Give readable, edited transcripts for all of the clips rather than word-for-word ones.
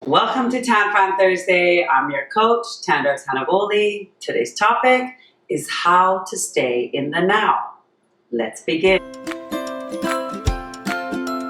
Welcome to Tan Thursday. I'm your coach, Tandar Tanavoli. Today's topic is how to stay in the now. Let's begin.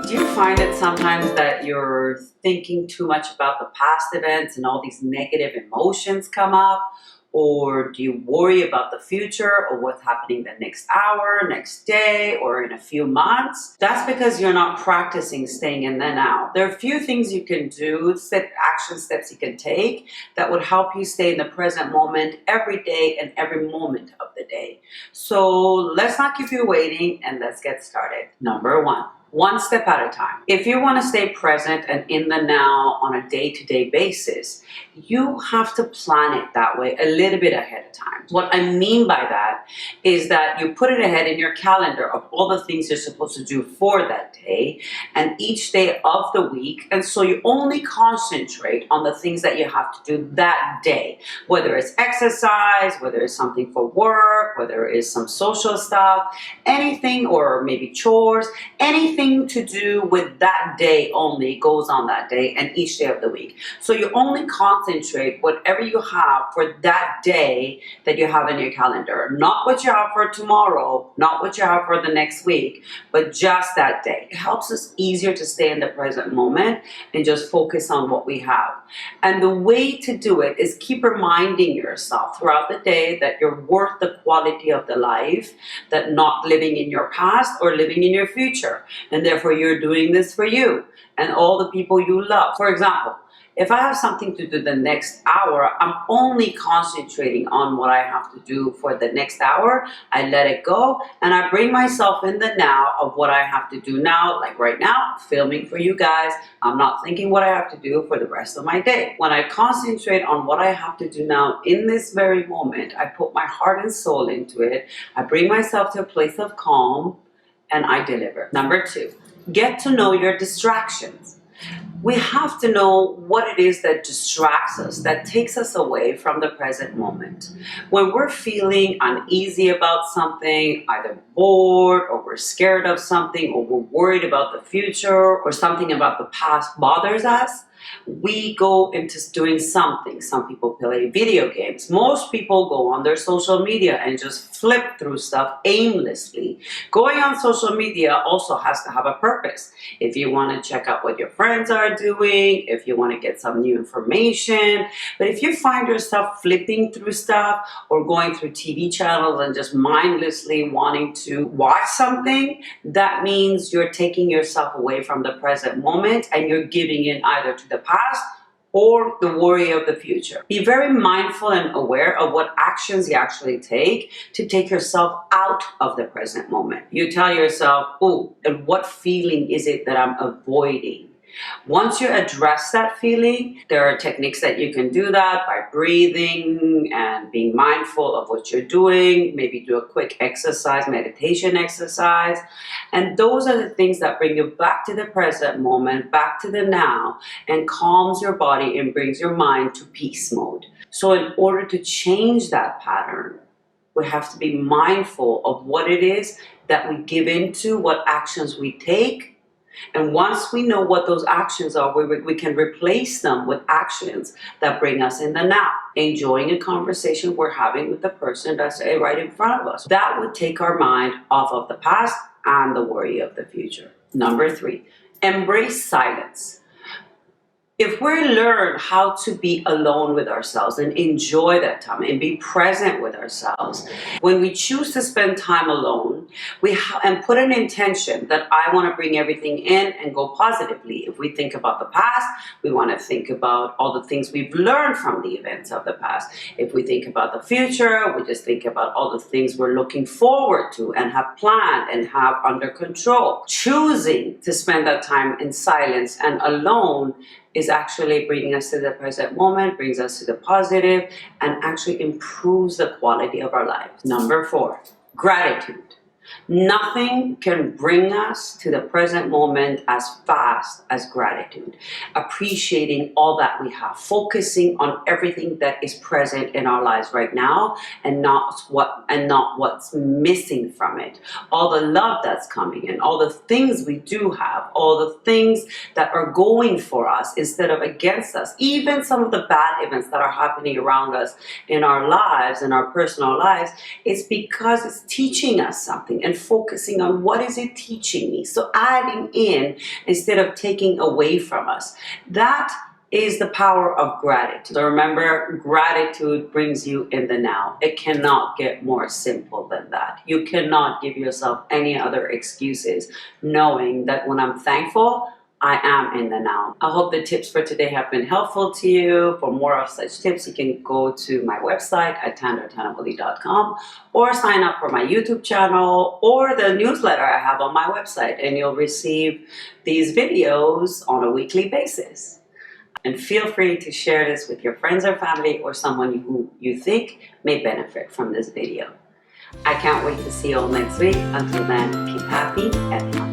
Do you find it sometimes that you're thinking too much about the past events and all these negative emotions come up? Or do you worry about the future or what's happening the next hour, next day, or in a few months? That's because you're not practicing staying in the now. There are a few things you can do, action steps you can take that would help you stay in the present moment every day and every moment of the day. So let's not keep you waiting and let's get started. Number one step at a time. If you want to stay present and in the now on a day-to-day basis, you have to plan it that way a little bit ahead of time. What I mean by that is that you put it ahead in your calendar of all the things you're supposed to do for that day and each day of the week. And so you only concentrate on the things that you have to do that day, whether it's exercise, whether it's something for work, whether it is some social stuff, anything, or maybe chores, anything to do with that day only goes on that day and each day of the week. So you only concentrate whatever you have for that day that you have in your calendar, not what you have for tomorrow, not what you have for the next week, but just that day. It helps us easier to stay in the present moment and just focus on what we have. And the way to do it is keep reminding yourself throughout the day that you're worth the quality of the life, that not living in your past or living in your future. And therefore you're doing this for you and all the people you love. For example, if I have something to do the next hour, I'm only concentrating on what I have to do for the next hour. I let it go and I bring myself in the now of what I have to do now. Like right now, filming for you guys. I'm not thinking what I have to do for the rest of my day. When I concentrate on what I have to do now in this very moment, I put my heart and soul into it. I bring myself to a place of calm and I deliver. Number two, get to know your distractions. We have to know what it is that distracts us, that takes us away from the present moment. When we're feeling uneasy about something, either bored or we're scared of something or we're worried about the future or something about the past bothers us, we go into doing something. Some people play video games. Most people go on their social media and just flip through stuff aimlessly. Going on social media also has to have a purpose. If you want to check out what your friends are doing, if you want to get some new information. But if you find yourself flipping through stuff or going through TV channels and just mindlessly wanting to watch something, that means you're taking yourself away from the present moment and you're giving in either to the past or the worry of the future. Be very mindful and aware of what actions you actually take to take yourself out of the present moment. You tell yourself, oh, and what feeling is it that I'm avoiding? Once you address that feeling, there are techniques that you can do that by breathing and being mindful of what you're doing. Maybe do a quick exercise, meditation exercise. And those are the things that bring you back to the present moment, back to the now, and calms your body and brings your mind to peace mode. So in order to change that pattern, we have to be mindful of what it is that we give into, what actions we take. And once we know what those actions are, we can replace them with actions that bring us in the now. Enjoying a conversation we're having with the person that's right in front of us. That would take our mind off of the past and the worry of the future. Number three, embrace silence. If we learn how to be alone with ourselves and enjoy that time and be present with ourselves, when we choose to spend time alone, and put an intention that I want to bring everything in and go positively. If we think about the past, we want to think about all the things we've learned from the events of the past. If we think about the future, we just think about all the things we're looking forward to and have planned and have under control. Choosing to spend that time in silence and alone is actually bringing us to the present moment, brings us to the positive, and actually improves the quality of our lives. Number four, gratitude. Nothing can bring us to the present moment as fast as gratitude. Appreciating all that we have, focusing on everything that is present in our lives right now and not what's missing from it. All the love that's coming in, all the things we do have, all the things that are going for us instead of against us. Even some of the bad events that are happening around us in our lives, in our personal lives, it's because it's teaching us something, and focusing on what is it teaching me. So adding in instead of taking away from us. That is the power of gratitude. So remember, gratitude brings you in the now. It cannot get more simple than that. You cannot give yourself any other excuses, knowing that when I'm thankful, I am in the now. I hope the tips for today have been helpful to you. For more of such tips, you can go to my website at tandartanavoli.com, or sign up for my YouTube channel or the newsletter I have on my website, and you'll receive these videos on a weekly basis. And feel free to share this with your friends or family, or someone who you think may benefit from this video. I can't wait to see you all next week. Until then, keep happy and healthy.